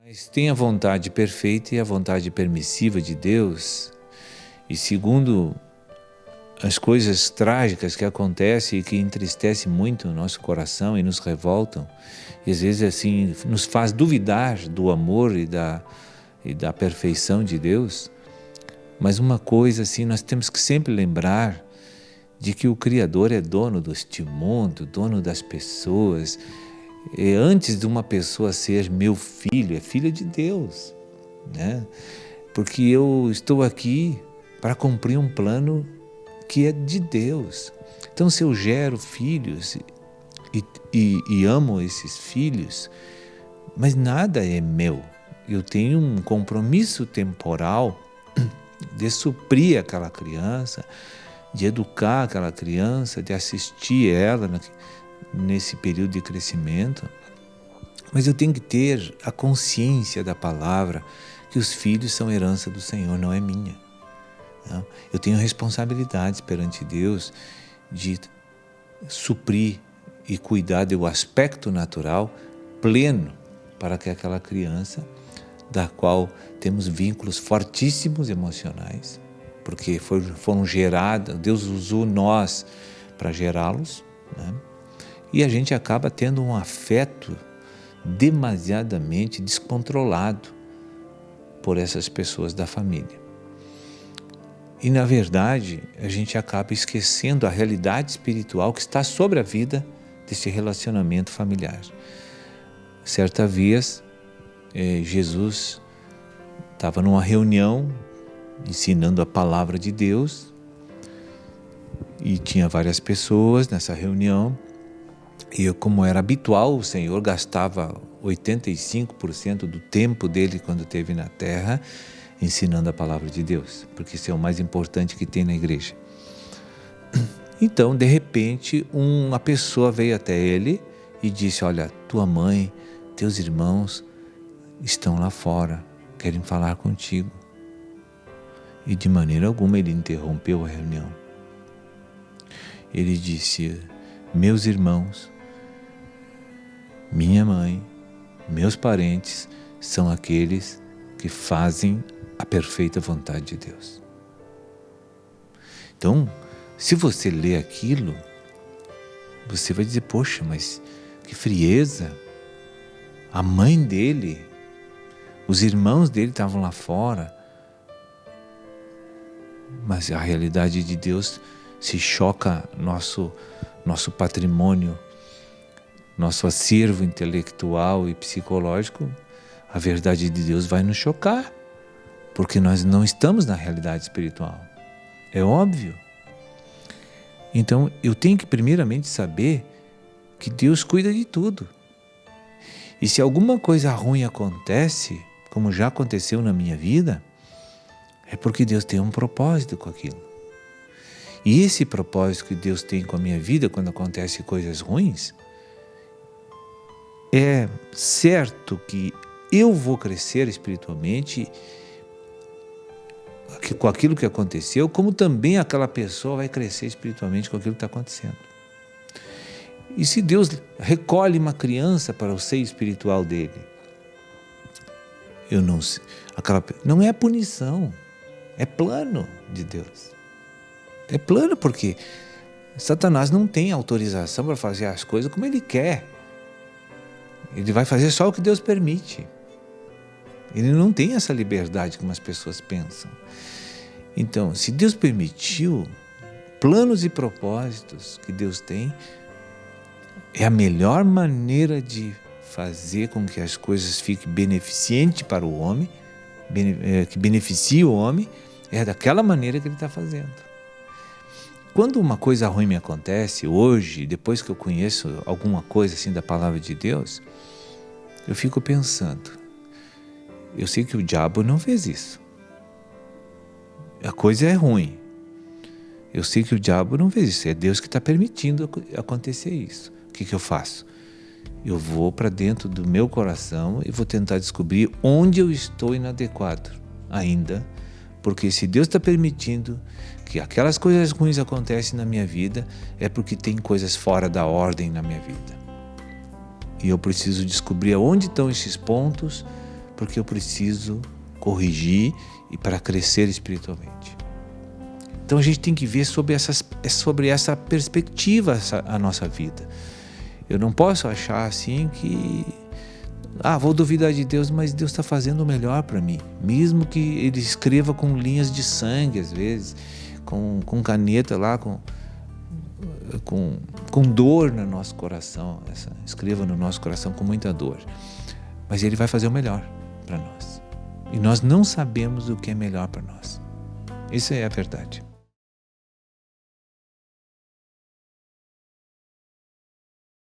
Mas tem a vontade perfeita e a vontade permissiva de Deus, e segundo as coisas trágicas que acontecem e que entristecem muito o nosso coração e nos revoltam, e às vezes assim nos faz duvidar do amor e da perfeição de Deus, mas uma coisa assim, nós temos que sempre lembrar de que o Criador é dono deste mundo, dono das pessoas. E antes de uma pessoa ser meu filho, é filha de Deus, né? Porque eu estou aqui para cumprir um plano que é de Deus. Então, se eu gero filhos e amo esses filhos, mas nada é meu. Eu tenho um compromisso temporal de suprir aquela criança, de educar aquela criança, de assistir ela nesse período de crescimento. Mas eu tenho que ter a consciência da palavra que os filhos são herança do Senhor, não é minha. Não? Eu tenho responsabilidades perante Deus de suprir e cuidar do aspecto natural pleno para que aquela criança, da qual temos vínculos fortíssimos emocionais, porque foram gerados, Deus usou nós para gerá-los, né? E a gente acaba tendo um afeto demasiadamente descontrolado por essas pessoas da família. E, na verdade, a gente acaba esquecendo a realidade espiritual que está sobre a vida desse relacionamento familiar. Certa vez, Jesus estava numa reunião ensinando a palavra de Deus e tinha várias pessoas nessa reunião. E como era habitual, o Senhor gastava 85% do tempo dele quando esteve na terra ensinando a palavra de Deus, porque isso é o mais importante que tem na igreja. Então, de repente, uma pessoa veio até ele e disse: olha, tua mãe, teus irmãos estão lá fora, querem falar contigo. E de maneira alguma ele interrompeu a reunião. Ele disse: meus irmãos, minha mãe, meus parentes são aqueles que fazem a perfeita vontade de Deus. Então, se você lê aquilo, você vai dizer: poxa, mas que frieza! A mãe dele, os irmãos dele estavam lá fora, mas a realidade de Deus se choca nosso patrimônio, nosso acervo intelectual e psicológico. A verdade de Deus vai nos chocar, porque nós não estamos na realidade espiritual. É óbvio. Então, eu tenho que primeiramente saber que Deus cuida de tudo. E se alguma coisa ruim acontece, como já aconteceu na minha vida, é porque Deus tem um propósito com aquilo. E esse propósito que Deus tem com a minha vida, quando acontecem coisas ruins, é certo que eu vou crescer espiritualmente com aquilo que aconteceu, como também aquela pessoa vai crescer espiritualmente com aquilo que está acontecendo. E se Deus recolhe uma criança para o seio espiritual dele, não é punição, é plano de Deus. É plano porque Satanás não tem autorização para fazer as coisas como ele quer. Ele vai fazer só o que Deus permite. Ele não tem essa liberdade como as pessoas pensam. Então, se Deus permitiu, planos e propósitos que Deus tem, é a melhor maneira de fazer com que as coisas fiquem beneficentes para o homem, que beneficie o homem, é daquela maneira que ele está fazendo. Quando uma coisa ruim me acontece hoje, depois que eu conheço alguma coisa assim da palavra de Deus, eu fico pensando, eu sei que o diabo não fez isso. A coisa é ruim. Eu sei que o diabo não fez isso. É Deus que está permitindo acontecer isso. O que eu faço? Eu vou para dentro do meu coração e vou tentar descobrir onde eu estou inadequado ainda. Porque se Deus está permitindo que aquelas coisas ruins acontecem na minha vida, é porque tem coisas fora da ordem na minha vida. E eu preciso descobrir onde estão esses pontos porque eu preciso corrigir e para crescer espiritualmente. Então a gente tem que ver sobre essa perspectiva a nossa vida. Eu não posso achar assim que vou duvidar de Deus, mas Deus está fazendo o melhor para mim. Mesmo que Ele escreva com linhas de sangue, às vezes, com caneta lá, com dor no nosso coração. Escreva no nosso coração com muita dor. Mas Ele vai fazer o melhor para nós. E nós não sabemos o que é melhor para nós. Isso é a verdade.